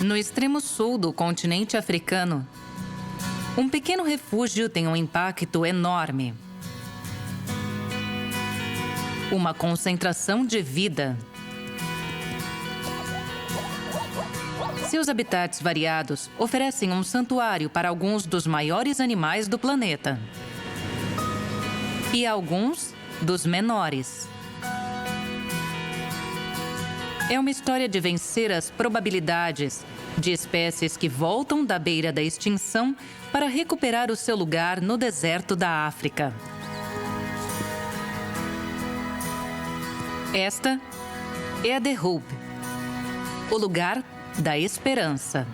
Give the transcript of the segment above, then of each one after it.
No extremo sul do continente africano, um pequeno refúgio tem um impacto enorme. Uma concentração de vida. Seus habitats variados oferecem um santuário para alguns dos maiores animais do planeta. E alguns dos menores. É uma história de vencer as probabilidades de espécies que voltam da beira da extinção para recuperar o seu lugar no deserto da África. Esta é a The Hope, o lugar da esperança.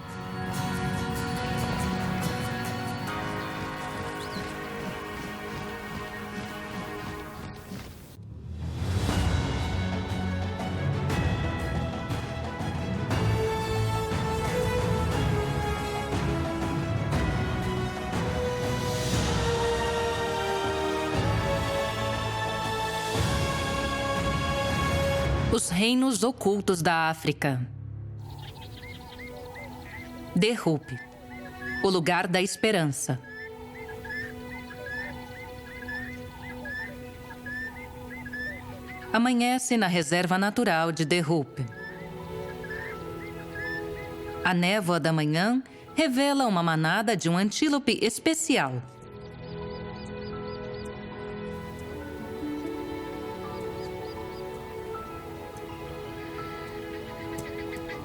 Os reinos ocultos da África. The Hope, o lugar da esperança. Amanhece na reserva natural de The Hope. A névoa da manhã revela uma manada de um antílope especial.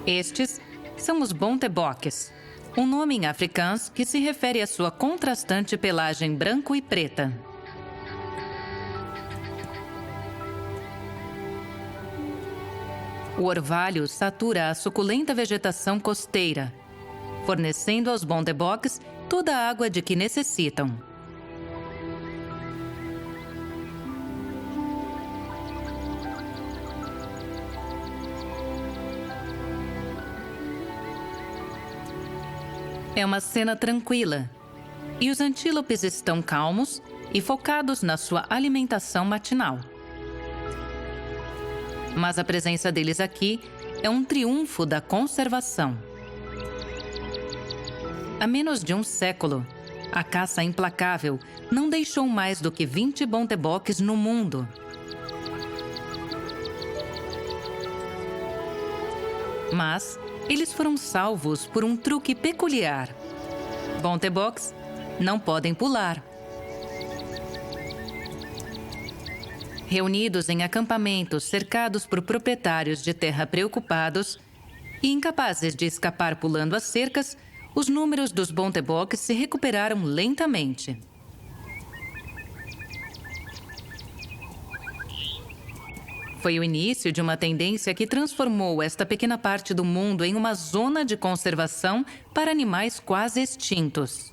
Estes são os bonteboques, um nome em afrikaans que se refere à sua contrastante pelagem branco e preta. O orvalho satura a suculenta vegetação costeira, fornecendo aos bonteboques toda a água de que necessitam. É uma cena tranquila, e os antílopes estão calmos e focados na sua alimentação matinal. Mas a presença deles aqui é um triunfo da conservação. Há menos de um século, a caça implacável não deixou mais do que 20 bonteboques no mundo. Mas eles foram salvos por um truque peculiar. Bonteboques não podem pular. Reunidos em acampamentos cercados por proprietários de terra preocupados e incapazes de escapar pulando as cercas, os números dos bonteboques se recuperaram lentamente. Foi o início de uma tendência que transformou esta pequena parte do mundo em uma zona de conservação para animais quase extintos.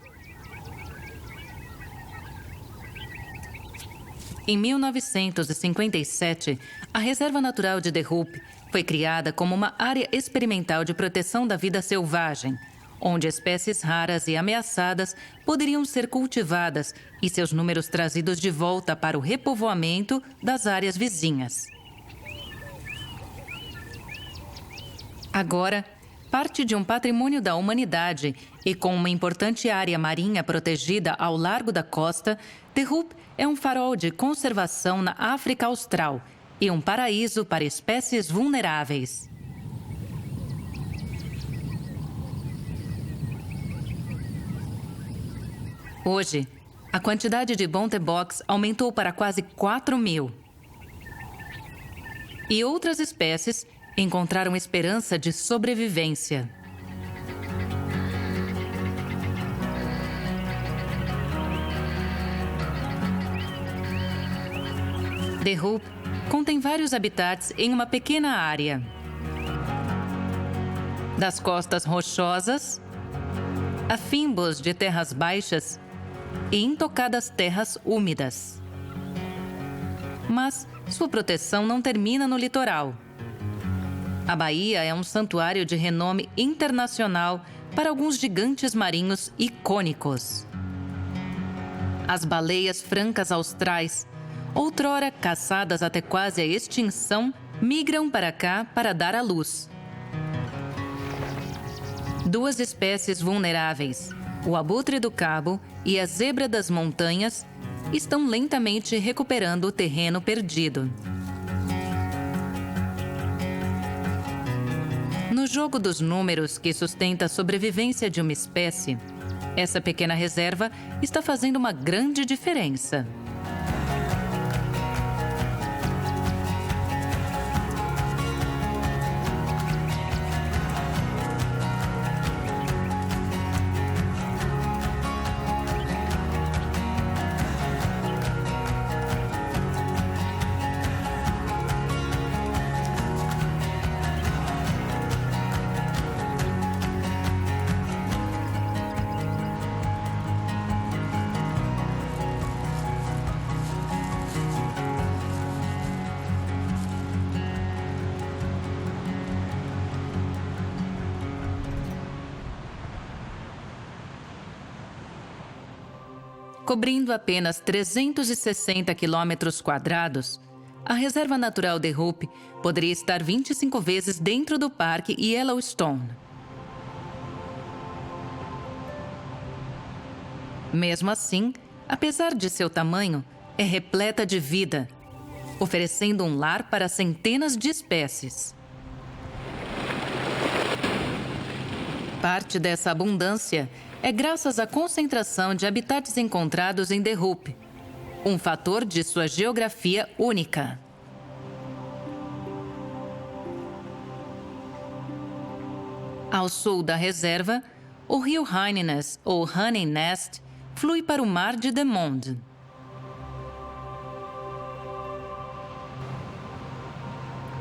Em 1957, a Reserva Natural de The Hope foi criada como uma área experimental de proteção da vida selvagem, onde espécies raras e ameaçadas poderiam ser cultivadas e seus números trazidos de volta para o repovoamento das áreas vizinhas. Agora, parte de um patrimônio da humanidade e com uma importante área marinha protegida ao largo da costa, The Hope é um farol de conservação na África Austral e um paraíso para espécies vulneráveis. Hoje, a quantidade de bonteboques aumentou para quase 4.000. E outras espécies encontraram esperança de sobrevivência. The Hope contém vários habitats em uma pequena área. Das costas rochosas, a fimbos de terras baixas e intocadas terras úmidas. Mas sua proteção não termina no litoral. A Baía é um santuário de renome internacional para alguns gigantes marinhos icônicos. As baleias francas austrais, outrora caçadas até quase a extinção, migram para cá para dar à luz. Duas espécies vulneráveis, o abutre do cabo e a zebra das montanhas, estão lentamente recuperando o terreno perdido. No jogo dos números que sustenta a sobrevivência de uma espécie, essa pequena reserva está fazendo uma grande diferença. Cobrindo apenas 360 quilômetros quadrados, a Reserva Natural de Hope poderia estar 25 vezes dentro do Parque Yellowstone. Mesmo assim, apesar de seu tamanho, é repleta de vida, oferecendo um lar para centenas de espécies. Parte dessa abundância é graças à concentração de habitats encontrados em The Hoop, um fator de sua geografia única. Ao sul da reserva, o rio Heineness, ou Honey Nest, flui para o mar de The Monde.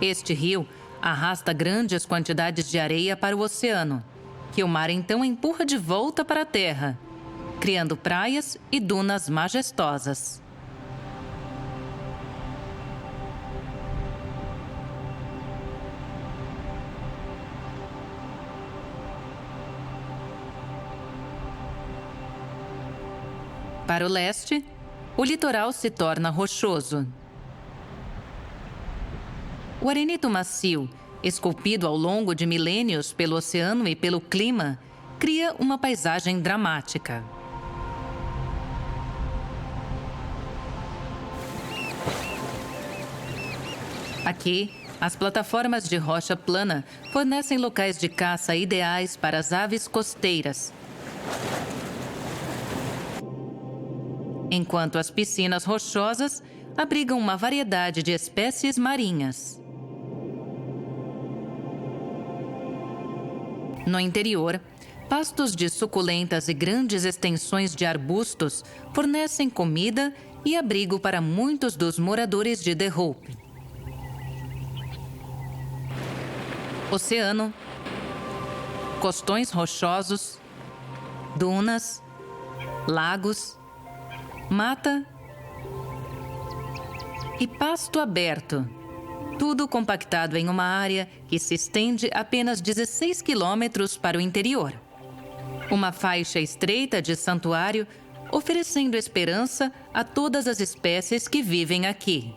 Este rio arrasta grandes quantidades de areia para o oceano, que o mar então empurra de volta para a terra, criando praias e dunas majestosas. Para o leste, o litoral se torna rochoso. O arenito macio, esculpido ao longo de milênios pelo oceano e pelo clima, cria uma paisagem dramática. Aqui, as plataformas de rocha plana fornecem locais de caça ideais para as aves costeiras, enquanto as piscinas rochosas abrigam uma variedade de espécies marinhas. No interior, pastos de suculentas e grandes extensões de arbustos fornecem comida e abrigo para muitos dos moradores de The Hope. Oceano, costões rochosos, dunas, lagos, mata e pasto aberto. Tudo compactado em uma área que se estende apenas 16 quilômetros para o interior. Uma faixa estreita de santuário, oferecendo esperança a todas as espécies que vivem aqui.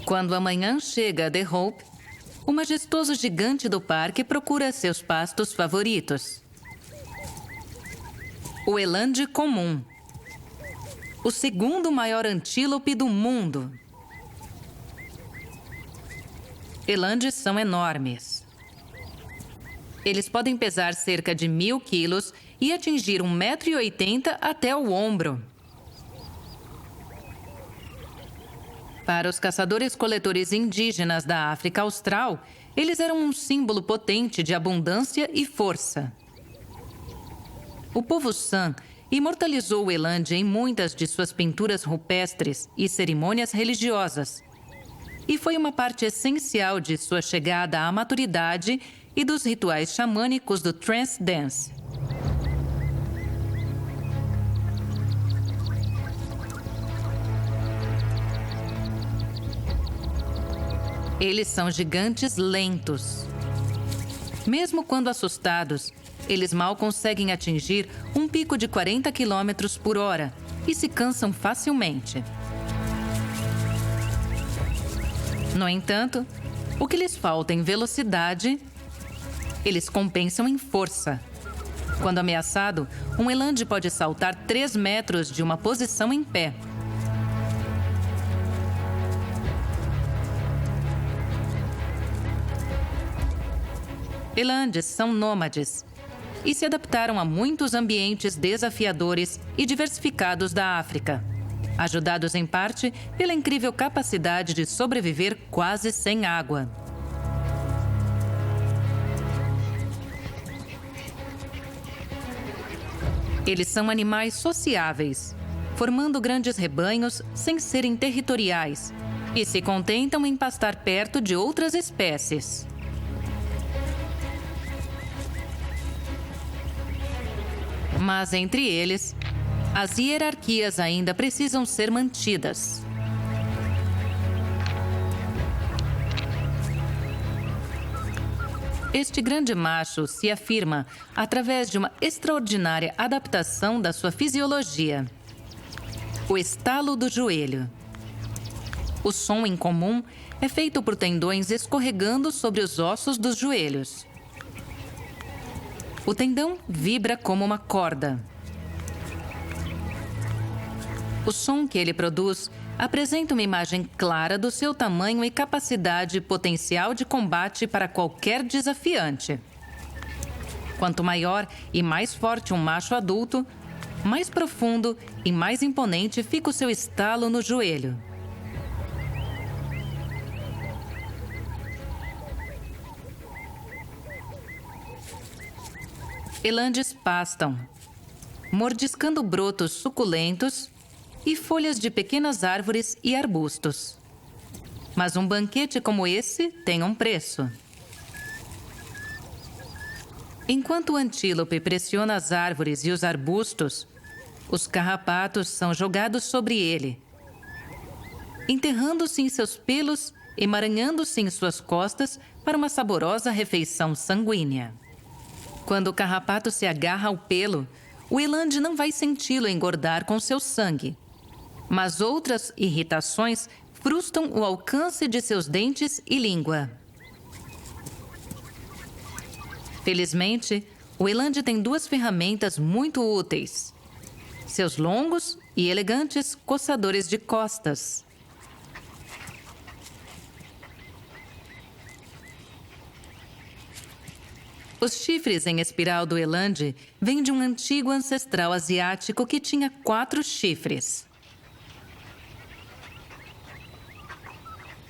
Quando a manhã chega a The Hope, o majestoso gigante do parque procura seus pastos favoritos. O elande comum, o segundo maior antílope do mundo. Elandes são enormes. Eles podem pesar cerca de 1.000 quilos e atingir 1,80 m até o ombro. Para os caçadores-coletores indígenas da África Austral, eles eram um símbolo potente de abundância e força. O povo San imortalizou o elande em muitas de suas pinturas rupestres e cerimônias religiosas, e foi uma parte essencial de sua chegada à maturidade e dos rituais xamânicos do trance dance. Eles são gigantes lentos. Mesmo quando assustados, eles mal conseguem atingir um pico de 40 km por hora e se cansam facilmente. No entanto, o que lhes falta em velocidade, eles compensam em força. Quando ameaçado, um eland pode saltar 3 metros de uma posição em pé. Elandes são nômades e se adaptaram a muitos ambientes desafiadores e diversificados da África, ajudados em parte pela incrível capacidade de sobreviver quase sem água. Eles são animais sociáveis, formando grandes rebanhos sem serem territoriais e se contentam em pastar perto de outras espécies. Mas entre eles, as hierarquias ainda precisam ser mantidas. Este grande macho se afirma através de uma extraordinária adaptação da sua fisiologia. O estalo do joelho. O som em comum é feito por tendões escorregando sobre os ossos dos joelhos. O tendão vibra como uma corda. O som que ele produz apresenta uma imagem clara do seu tamanho e capacidade potencial de combate para qualquer desafiante. Quanto maior e mais forte um macho adulto, mais profundo e mais imponente fica o seu estalo no joelho. Elandes pastam, mordiscando brotos suculentos e folhas de pequenas árvores e arbustos. Mas um banquete como esse tem um preço. Enquanto o antílope pressiona as árvores e os arbustos, os carrapatos são jogados sobre ele, enterrando-se em seus pelos, emaranhando-se em suas costas para uma saborosa refeição sanguínea. Quando o carrapato se agarra ao pelo, o eland não vai senti-lo engordar com seu sangue. Mas outras irritações frustram o alcance de seus dentes e língua. Felizmente, o eland tem 2 ferramentas muito úteis: seus longos e elegantes coçadores de costas. Os chifres em espiral do eland vêm de um antigo ancestral asiático que tinha 4 chifres.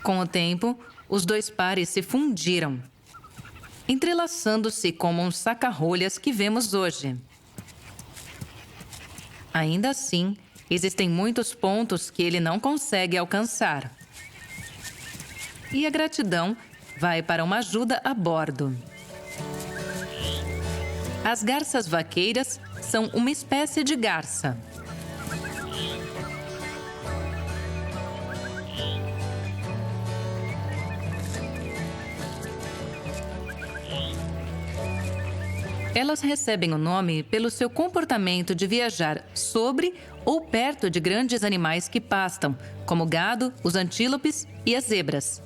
Com o tempo, os 2 pares se fundiram, entrelaçando-se como um saca-rolhas que vemos hoje. Ainda assim, existem muitos pontos que ele não consegue alcançar. E a gratidão vai para uma ajuda a bordo. As garças vaqueiras são uma espécie de garça. Elas recebem o nome pelo seu comportamento de viajar sobre ou perto de grandes animais que pastam, como o gado, os antílopes e as zebras.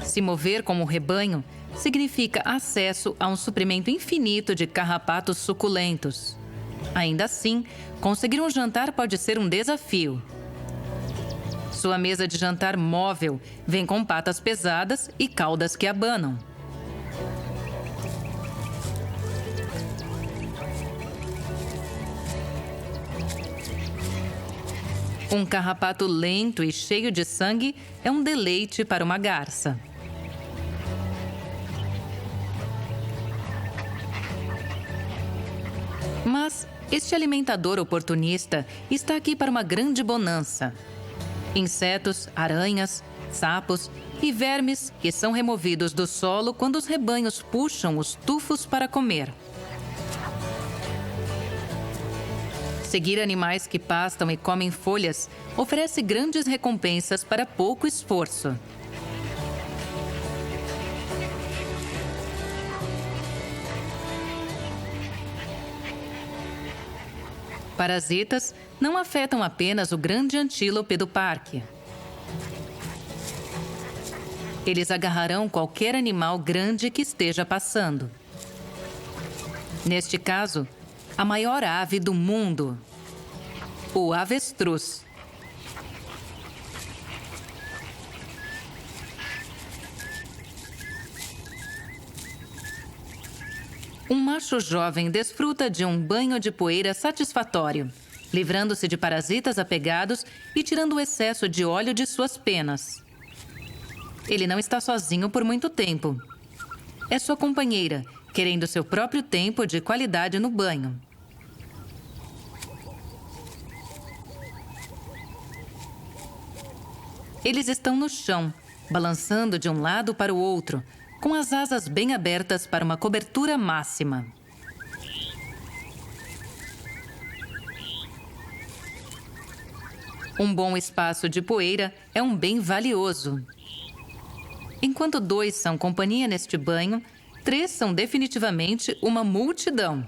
Se mover como rebanho significa acesso a um suprimento infinito de carrapatos suculentos. Ainda assim, conseguir um jantar pode ser um desafio. Sua mesa de jantar móvel vem com patas pesadas e caudas que abanam. Um carrapato lento e cheio de sangue é um deleite para uma garça. Mas este alimentador oportunista está aqui para uma grande bonança. Insetos, aranhas, sapos e vermes que são removidos do solo quando os rebanhos puxam os tufos para comer. Seguir animais que pastam e comem folhas oferece grandes recompensas para pouco esforço. Parasitas não afetam apenas o grande antílope do parque. Eles agarrarão qualquer animal grande que esteja passando. Neste caso, a maior ave do mundo, o avestruz. Um macho jovem desfruta de um banho de poeira satisfatório, livrando-se de parasitas apegados e tirando o excesso de óleo de suas penas. Ele não está sozinho por muito tempo. É sua companheira, querendo seu próprio tempo de qualidade no banho. Eles estão no chão, balançando de um lado para o outro, com as asas bem abertas para uma cobertura máxima. Um bom espaço de poeira é um bem valioso. Enquanto 2 são companhia neste banho, 3 são definitivamente uma multidão.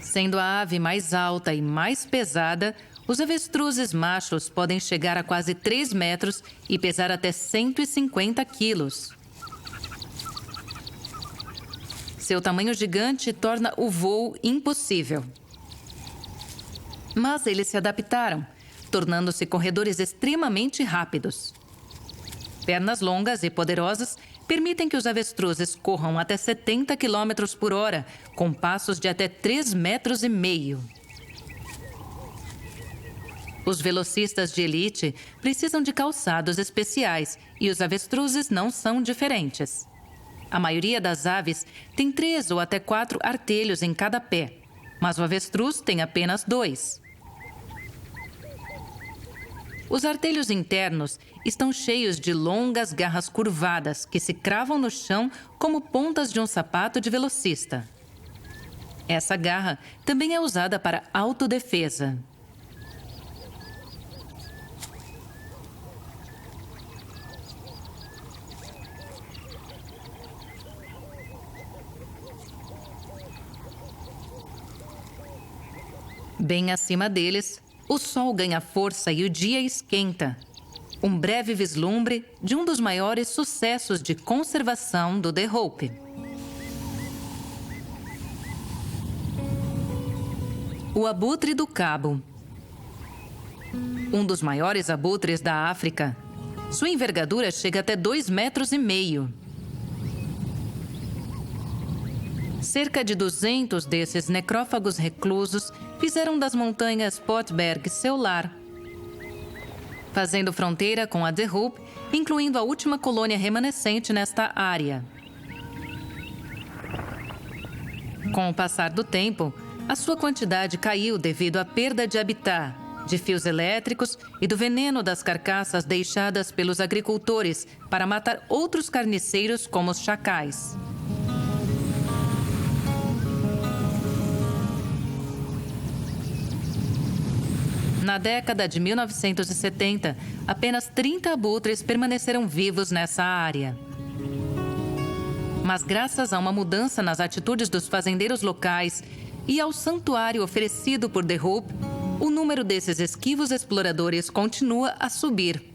Sendo a ave mais alta e mais pesada, os avestruzes machos podem chegar a quase 3 metros e pesar até 150 quilos. Seu tamanho gigante torna o voo impossível. Mas eles se adaptaram, tornando-se corredores extremamente rápidos. Pernas longas e poderosas permitem que os avestruzes corram até 70 km por hora, com passos de até 3,5 metros. Os velocistas de elite precisam de calçados especiais e os avestruzes não são diferentes. A maioria das aves tem 3 ou até 4 artelhos em cada pé, mas o avestruz tem apenas 2. Os artelhos internos estão cheios de longas garras curvadas que se cravam no chão como pontas de um sapato de velocista. Essa garra também é usada para autodefesa. Bem acima deles, o sol ganha força e o dia esquenta. Um breve vislumbre de um dos maiores sucessos de conservação do The Hope. O abutre do cabo. Um dos maiores abutres da África. Sua envergadura chega até 2,5 metros. Cerca de 200 desses necrófagos reclusos fizeram das montanhas Potberg seu lar, fazendo fronteira com a The Hope, incluindo a última colônia remanescente nesta área. Com o passar do tempo, a sua quantidade caiu devido à perda de habitat, de fios elétricos e do veneno das carcaças deixadas pelos agricultores para matar outros carniceiros como os chacais. Na década de 1970, apenas 30 abutres permaneceram vivos nessa área. Mas graças a uma mudança nas atitudes dos fazendeiros locais e ao santuário oferecido por The Hope, o número desses esquivos exploradores continua a subir.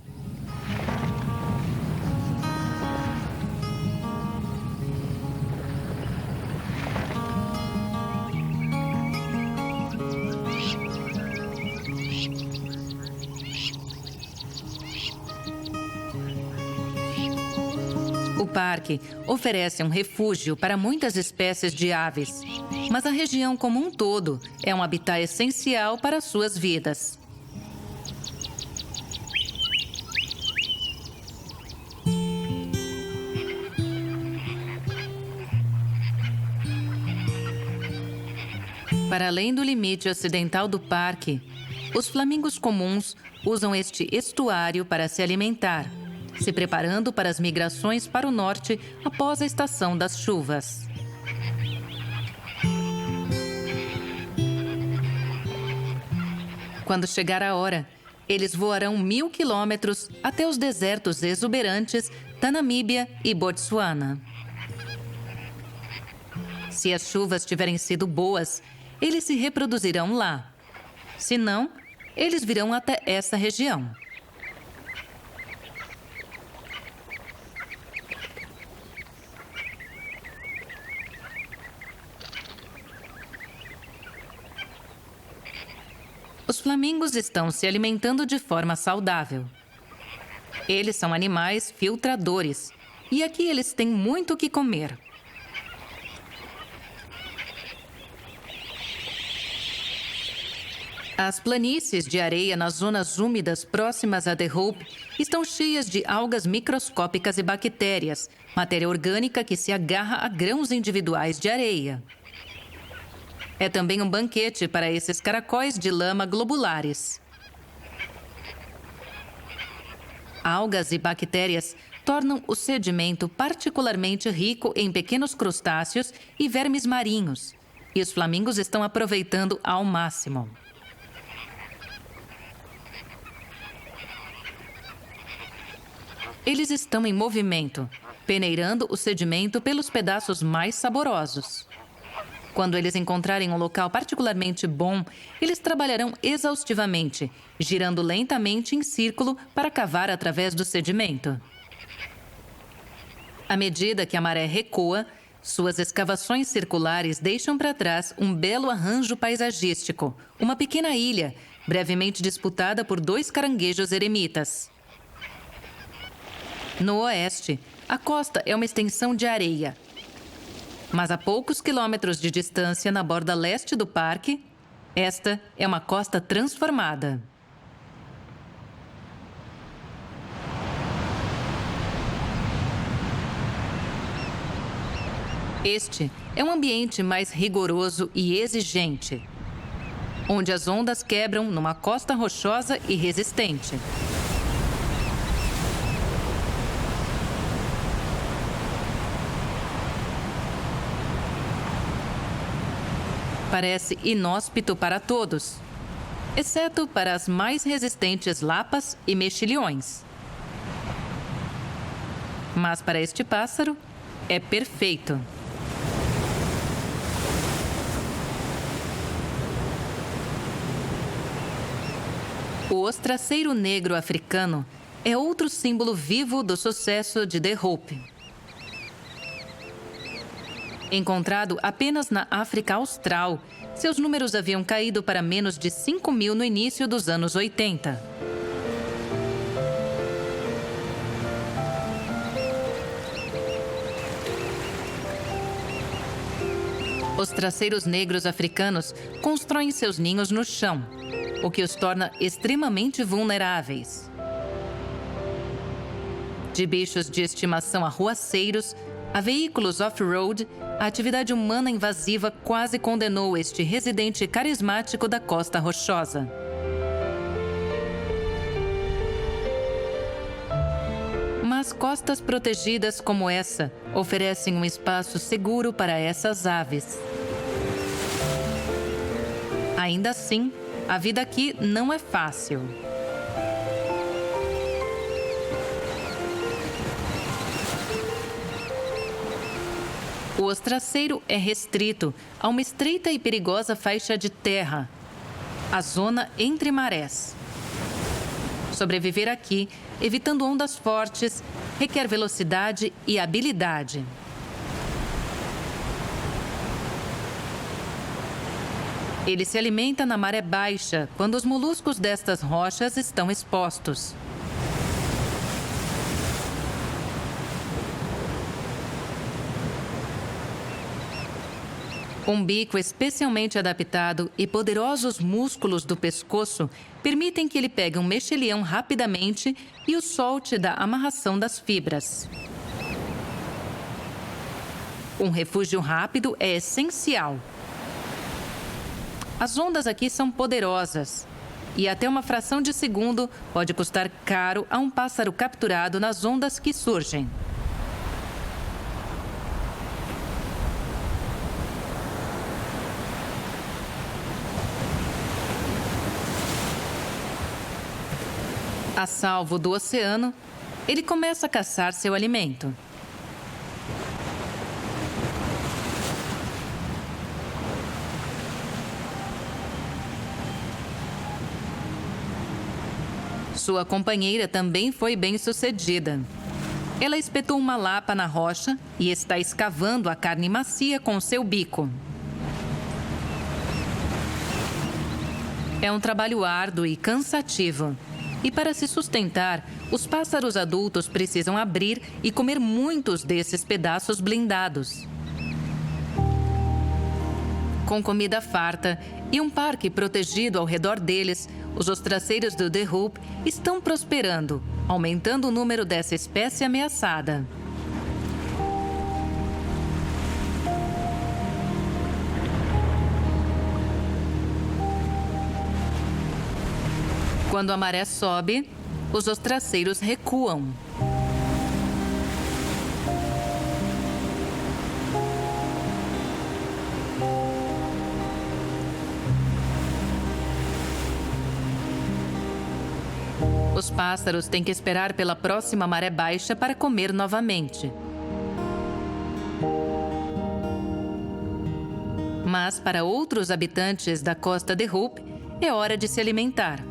O parque oferece um refúgio para muitas espécies de aves, mas a região como um todo é um habitat essencial para suas vidas. Para além do limite ocidental do parque, os flamingos comuns usam este estuário para se alimentar, se preparando para as migrações para o norte após a estação das chuvas. Quando chegar a hora, eles voarão 1.000 quilômetros até os desertos exuberantes da Namíbia e Botsuana. Se as chuvas tiverem sido boas, eles se reproduzirão lá. Se não, eles virão até essa região. Os flamingos estão se alimentando de forma saudável. Eles são animais filtradores e aqui eles têm muito o que comer. As planícies de areia nas zonas úmidas próximas a The Hope estão cheias de algas microscópicas e bactérias, matéria orgânica que se agarra a grãos individuais de areia. É também um banquete para esses caracóis de lama globulares. Algas e bactérias tornam o sedimento particularmente rico em pequenos crustáceos e vermes marinhos, e os flamingos estão aproveitando ao máximo. Eles estão em movimento, peneirando o sedimento pelos pedaços mais saborosos. Quando eles encontrarem um local particularmente bom, eles trabalharão exaustivamente, girando lentamente em círculo para cavar através do sedimento. À medida que a maré recua, suas escavações circulares deixam para trás um belo arranjo paisagístico, uma pequena ilha, brevemente disputada por 2 caranguejos eremitas. No oeste, a costa é uma extensão de areia. Mas a poucos quilômetros de distância, na borda leste do parque, esta é uma costa transformada. Este é um ambiente mais rigoroso e exigente, onde as ondas quebram numa costa rochosa e resistente. Parece inóspito para todos, exceto para as mais resistentes lapas e mexilhões. Mas para este pássaro, é perfeito. O ostraceiro negro africano é outro símbolo vivo do sucesso de The Hope. Encontrado apenas na África Austral, seus números haviam caído para menos de 5.000 no início dos anos 80. Os traceiros negros africanos constroem seus ninhos no chão, o que os torna extremamente vulneráveis. De bichos de estimação arruaceiros a veículos off-road, a atividade humana invasiva quase condenou este residente carismático da Costa Rochosa. Mas costas protegidas como essa oferecem um espaço seguro para essas aves. Ainda assim, a vida aqui não é fácil. O ostraceiro é restrito a uma estreita e perigosa faixa de terra, a zona entre marés. Sobreviver aqui, evitando ondas fortes, requer velocidade e habilidade. Ele se alimenta na maré baixa, quando os moluscos destas rochas estão expostos. Um bico especialmente adaptado e poderosos músculos do pescoço permitem que ele pegue um mexilhão rapidamente e o solte da amarração das fibras. Um refúgio rápido é essencial. As ondas aqui são poderosas E até uma fração de segundo pode custar caro a um pássaro capturado nas ondas que surgem. A salvo do oceano, ele começa a caçar seu alimento. Sua companheira também foi bem-sucedida. Ela espetou uma lapa na rocha e está escavando a carne macia com seu bico. É um trabalho árduo e cansativo. E para se sustentar, os pássaros adultos precisam abrir e comer muitos desses pedaços blindados. Com comida farta e um parque protegido ao redor deles, os ostraceiros do The Hoop estão prosperando, aumentando o número dessa espécie ameaçada. Quando a maré sobe, os ostraceiros recuam. Os pássaros têm que esperar pela próxima maré baixa para comer novamente. Mas para outros habitantes da costa de Hoop, é hora de se alimentar.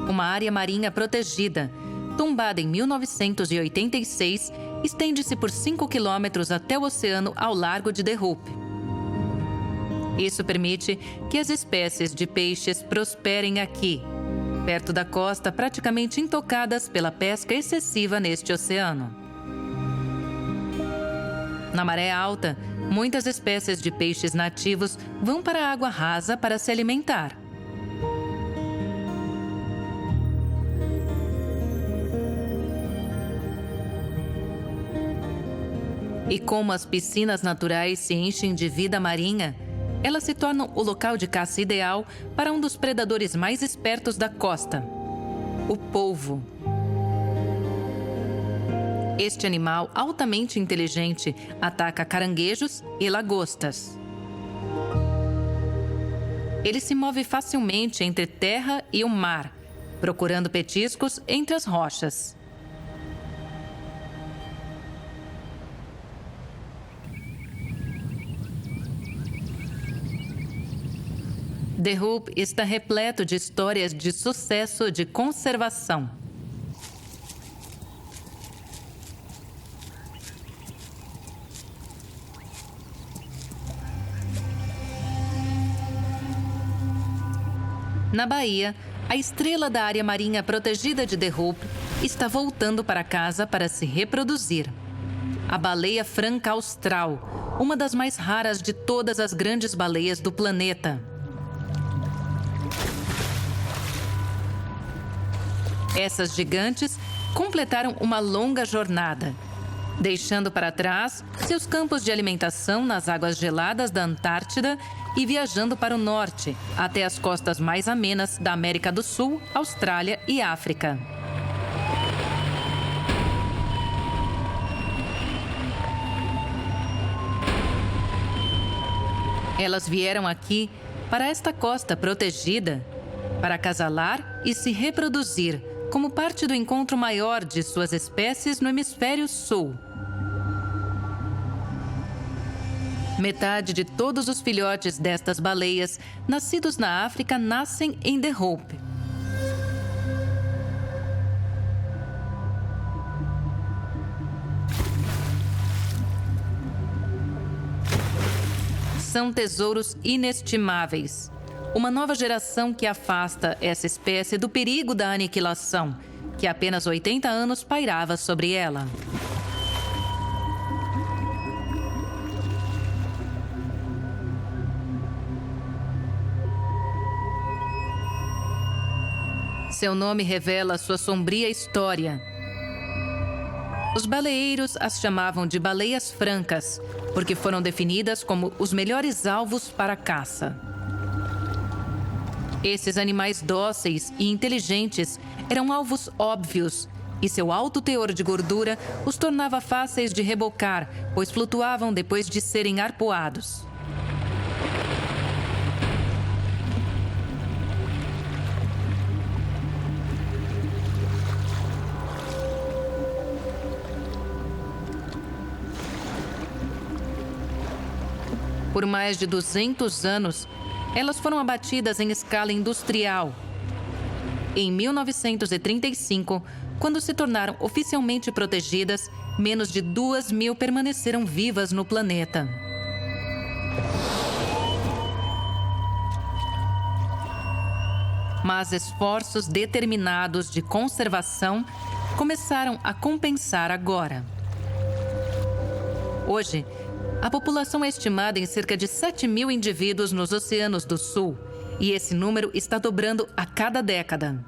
Uma área marinha protegida, tombada em 1986, estende-se por 5 quilômetros até o oceano ao largo de The Hoop. Isso permite que as espécies de peixes prosperem aqui, perto da costa praticamente intocadas pela pesca excessiva neste oceano. Na maré alta, muitas espécies de peixes nativos vão para a água rasa para se alimentar. E como as piscinas naturais se enchem de vida marinha, elas se tornam o local de caça ideal para um dos predadores mais espertos da costa, o polvo. Este animal altamente inteligente ataca caranguejos e lagostas. Ele se move facilmente entre terra e o mar, procurando petiscos entre as rochas. The Hoop está repleto de histórias de sucesso de conservação. Na Bahia, a estrela da área marinha protegida de The Hoop está voltando para casa para se reproduzir. A baleia franca austral, uma das mais raras de todas as grandes baleias do planeta. Essas gigantes completaram uma longa jornada, deixando para trás seus campos de alimentação nas águas geladas da Antártida e viajando para o norte, até as costas mais amenas da América do Sul, Austrália e África. Elas vieram aqui, para esta costa protegida, para acasalar e se reproduzir, como parte do encontro maior de suas espécies no hemisfério sul. Metade de todos os filhotes destas baleias, nascidos na África, nascem em The Hoop. São tesouros inestimáveis. Uma nova geração que afasta essa espécie do perigo da aniquilação, que há apenas 80 anos pairava sobre ela. Seu nome revela sua sombria história. Os baleeiros as chamavam de baleias francas, porque foram definidas como os melhores alvos para a caça. Esses animais dóceis e inteligentes eram alvos óbvios, e seu alto teor de gordura os tornava fáceis de rebocar, pois flutuavam depois de serem arpoados. Por mais de 200 anos, elas foram abatidas em escala industrial. Em 1935, quando se tornaram oficialmente protegidas, menos de 2.000 permaneceram vivas no planeta. Mas esforços determinados de conservação começaram a compensar agora. Hoje, a população é estimada em cerca de 7.000 indivíduos nos oceanos do Sul, e esse número está dobrando a cada década.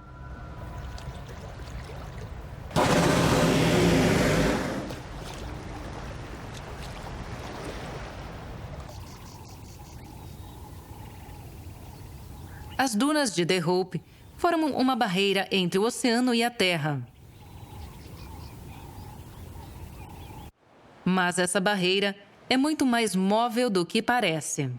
As dunas de The Hope formam uma barreira entre o oceano e a Terra. Mas essa barreira é muito mais móvel do que parece.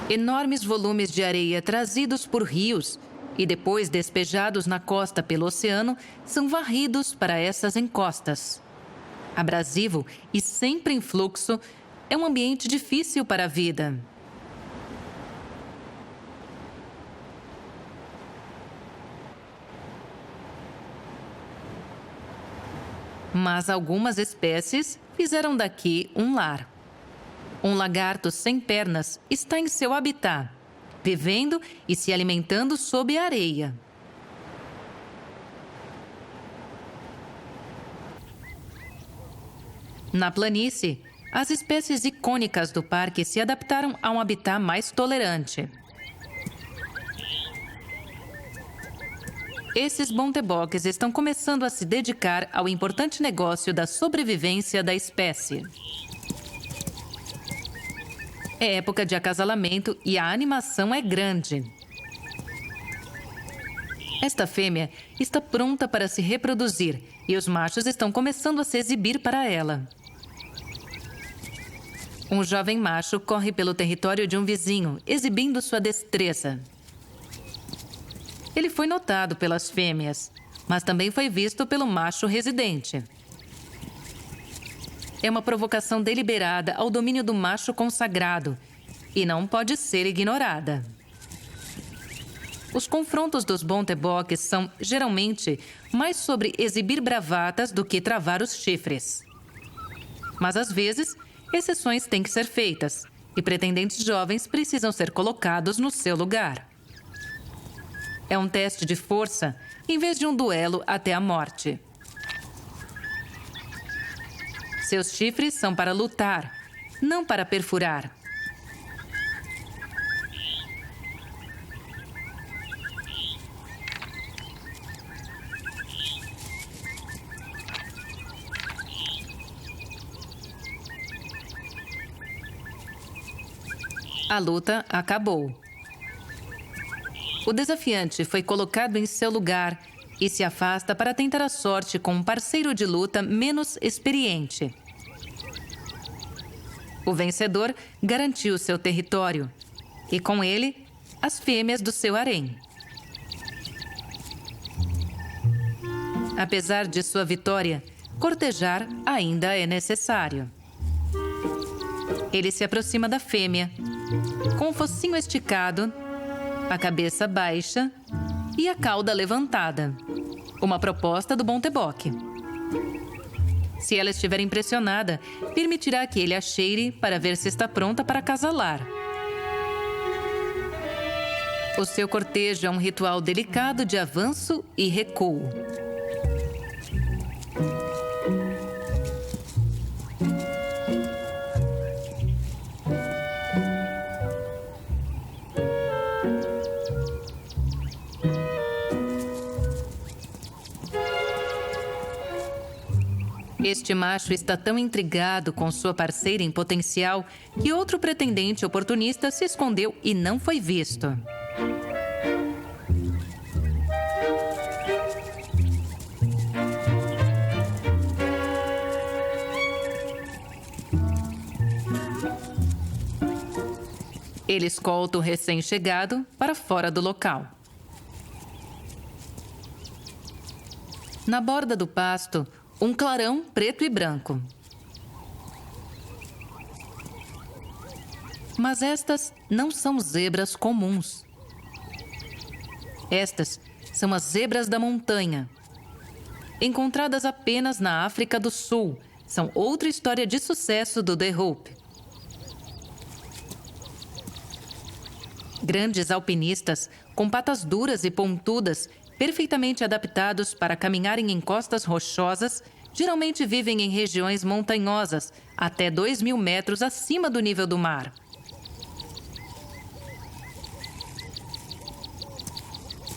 Enormes volumes de areia trazidos por rios e depois despejados na costa pelo oceano são varridos para essas encostas. Abrasivo e sempre em fluxo, é um ambiente difícil para a vida. Mas algumas espécies fizeram daqui um lar. Um lagarto sem pernas está em seu habitat, vivendo e se alimentando sob a areia. Na planície, as espécies icônicas do parque se adaptaram a um habitat mais tolerante. Esses bonteboques estão começando a se dedicar ao importante negócio da sobrevivência da espécie. É época de acasalamento e a animação é grande. Esta fêmea está pronta para se reproduzir e os machos estão começando a se exibir para ela. Um jovem macho corre pelo território de um vizinho, exibindo sua destreza. Ele foi notado pelas fêmeas, mas também foi visto pelo macho residente. É uma provocação deliberada ao domínio do macho consagrado e não pode ser ignorada. Os confrontos dos bonteboques são, geralmente, mais sobre exibir bravatas do que travar os chifres. Mas, às vezes, exceções têm que ser feitas e pretendentes jovens precisam ser colocados no seu lugar. É um teste de força em vez de um duelo até a morte. Seus chifres são para lutar, não para perfurar. A luta acabou. O desafiante foi colocado em seu lugar e se afasta para tentar a sorte com um parceiro de luta menos experiente. O vencedor garantiu seu território e, com ele, as fêmeas do seu harém. Apesar de sua vitória, cortejar ainda é necessário. Ele se aproxima da fêmea, com o focinho esticado, a cabeça baixa e a cauda levantada. Uma proposta do bonteboque. Se ela estiver impressionada, permitirá que ele a cheire para ver se está pronta para acasalar. O seu cortejo é um ritual delicado de avanço e recuo. Este macho está tão intrigado com sua parceira em potencial que outro pretendente oportunista se escondeu e não foi visto. Ele escolta o recém-chegado para fora do local. Na borda do pasto, um clarão preto e branco. Mas estas não são zebras comuns. Estas são as zebras da montanha. Encontradas apenas na África do Sul, são outra história de sucesso do The Hope. Grandes alpinistas, com patas duras e pontudas, perfeitamente adaptados para caminhar em encostas rochosas, geralmente vivem em regiões montanhosas, até 2.000 metros acima do nível do mar.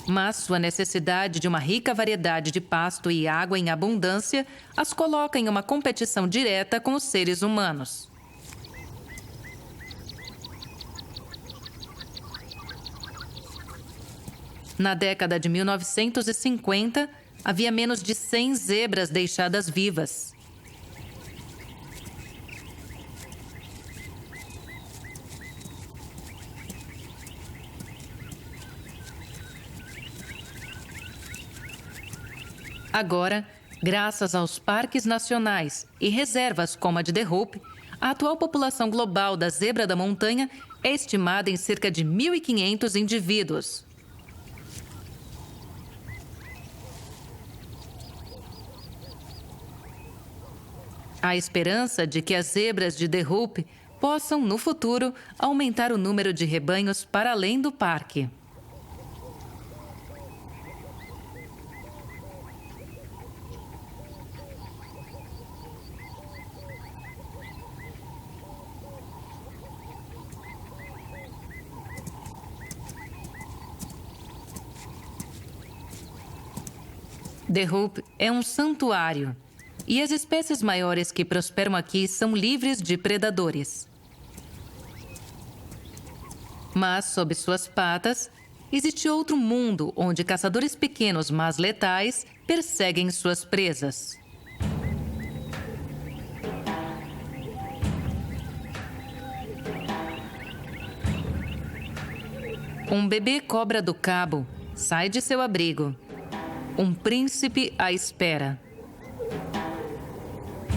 Mas sua necessidade de uma rica variedade de pasto e água em abundância as coloca em uma competição direta com os seres humanos. Na década de 1950, havia menos de 100 zebras deixadas vivas. Agora, graças aos parques nacionais e reservas como a de The Hope, a atual população global da zebra da montanha é estimada em cerca de 1.500 indivíduos. Há esperança de que as zebras de The Hope possam, no futuro, aumentar o número de rebanhos para além do parque. The Hope é um santuário. E as espécies maiores que prosperam aqui são livres de predadores. Mas, sob suas patas, existe outro mundo onde caçadores pequenos, mas letais, perseguem suas presas. Um bebê cobra do cabo sai de seu abrigo. Um príncipe à espera.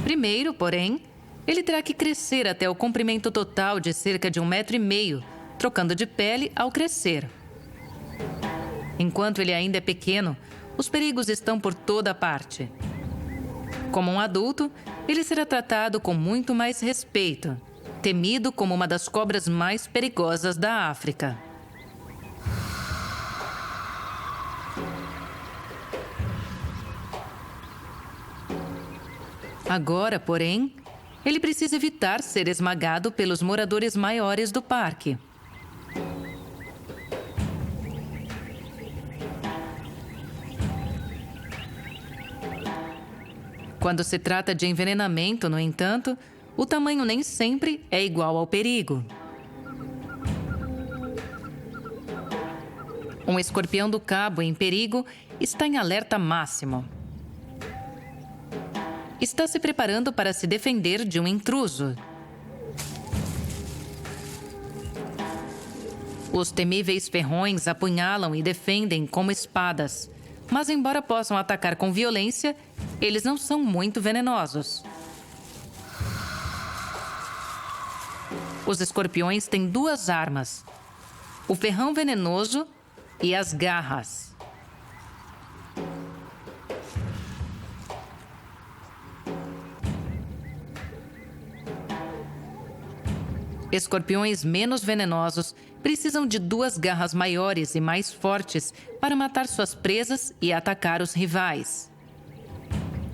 Primeiro, porém, ele terá que crescer até o comprimento total de cerca de 1,5 metro, trocando de pele ao crescer. Enquanto ele ainda é pequeno, os perigos estão por toda parte. Como um adulto, ele será tratado com muito mais respeito, temido como uma das cobras mais perigosas da África. Agora, porém, ele precisa evitar ser esmagado pelos moradores maiores do parque. Quando se trata de envenenamento, no entanto, o tamanho nem sempre é igual ao perigo. Um escorpião do cabo em perigo está em alerta máximo. Está se preparando para se defender de um intruso. Os temíveis ferrões apunhalam e defendem como espadas, mas embora possam atacar com violência, eles não são muito venenosos. Os escorpiões têm duas armas: o ferrão venenoso e as garras. Escorpiões menos venenosos precisam de duas garras maiores e mais fortes para matar suas presas e atacar os rivais.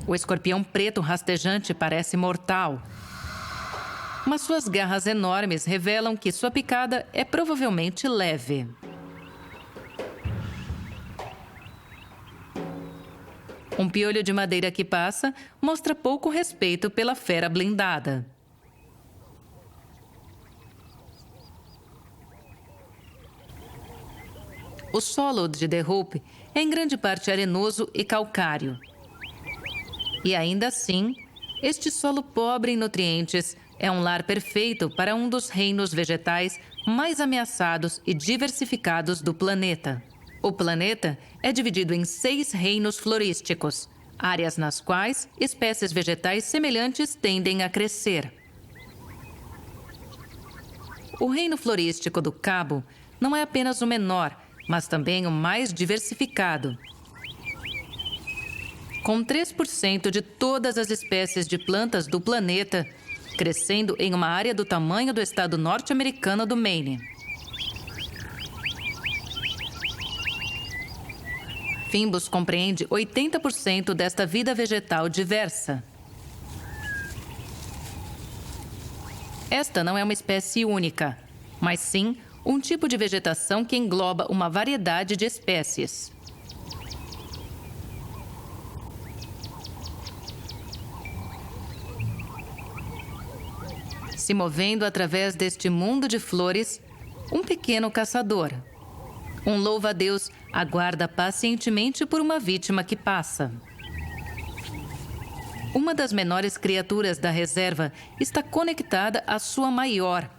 O escorpião preto rastejante parece mortal, mas suas garras enormes revelam que sua picada é provavelmente leve. Um piolho de madeira que passa mostra pouco respeito pela fera blindada. O solo de The Hope é em grande parte arenoso e calcário. E ainda assim, este solo pobre em nutrientes é um lar perfeito para um dos reinos vegetais mais ameaçados e diversificados do planeta. O planeta é dividido em 6 reinos florísticos, áreas nas quais espécies vegetais semelhantes tendem a crescer. O reino florístico do Cabo não é apenas o menor, mas também o mais diversificado. Com 3% de todas as espécies de plantas do planeta, crescendo em uma área do tamanho do estado norte-americano do Maine. Fynbos compreende 80% desta vida vegetal diversa. Esta não é uma espécie única, mas sim um tipo de vegetação que engloba uma variedade de espécies. Se movendo através deste mundo de flores, um pequeno caçador. Um louva-a-Deus aguarda pacientemente por uma vítima que passa. Uma das menores criaturas da reserva está conectada à sua maior.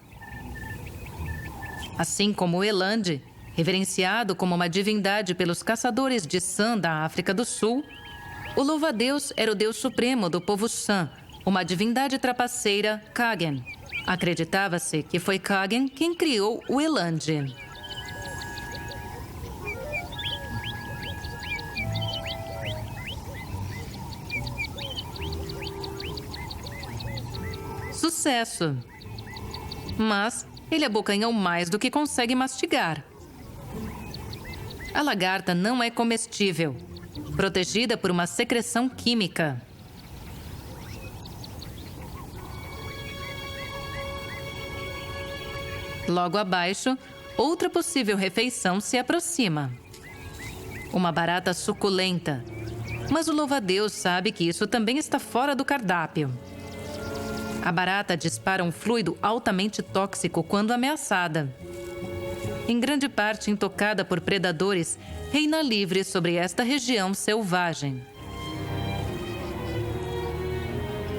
Assim como o Eland, reverenciado como uma divindade pelos caçadores de San da África do Sul, o louva-a-Deus era o deus supremo do povo San, uma divindade trapaceira, Kagen. Acreditava-se que foi Kagen quem criou o Eland. Sucesso! Mas ele abocanhou mais do que consegue mastigar. A lagarta não é comestível, protegida por uma secreção química. Logo abaixo, outra possível refeição se aproxima. Uma barata suculenta. Mas o louva-a-Deus sabe que isso também está fora do cardápio. A barata dispara um fluido altamente tóxico quando ameaçada. Em grande parte intocada por predadores, reina livre sobre esta região selvagem.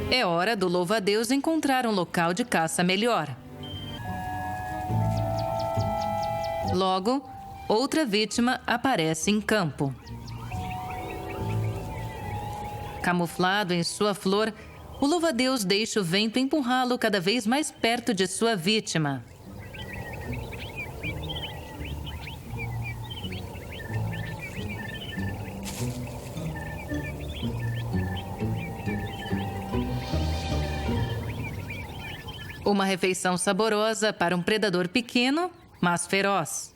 É hora do louva-a-Deus encontrar um local de caça melhor. Logo, outra vítima aparece em campo. Camuflado em sua flor, o louva-a-Deus deixa o vento empurrá-lo cada vez mais perto de sua vítima. Uma refeição saborosa para um predador pequeno, mas feroz.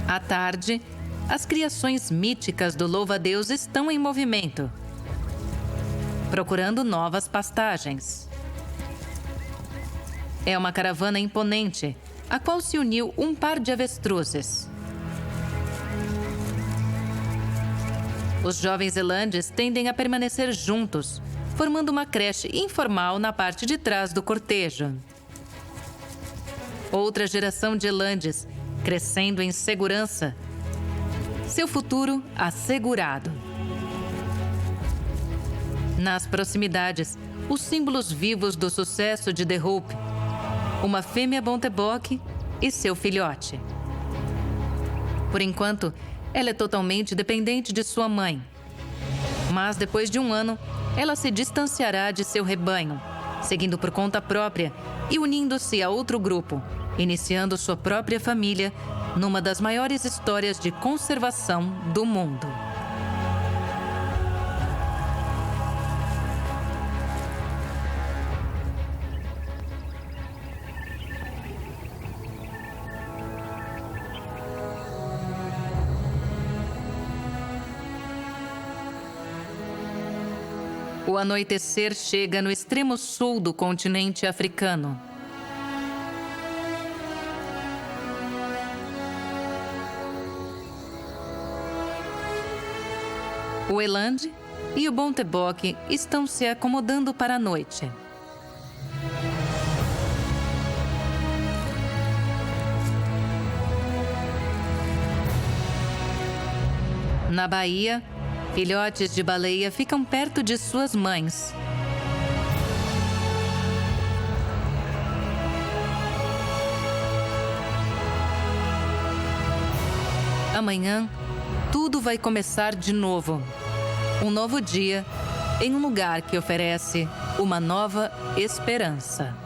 À tarde, as criações míticas do louva-a-Deus estão em movimento, procurando novas pastagens. É uma caravana imponente, a qual se uniu um par de avestruzes. Os jovens elandes tendem a permanecer juntos, formando uma creche informal na parte de trás do cortejo. Outra geração de elandes, crescendo em segurança. Seu futuro assegurado. Nas proximidades, os símbolos vivos do sucesso de The Hope. Uma fêmea Bontebok e seu filhote. Por enquanto, ela é totalmente dependente de sua mãe. Mas depois de um ano, ela se distanciará de seu rebanho, seguindo por conta própria e unindo-se a outro grupo, iniciando sua própria família numa das maiores histórias de conservação do mundo. O anoitecer chega no extremo sul do continente africano. O Eland e o Bontebok estão se acomodando para a noite. Na baía, filhotes de baleia ficam perto de suas mães. Amanhã, tudo vai começar de novo. Um novo dia, em um lugar que oferece uma nova esperança.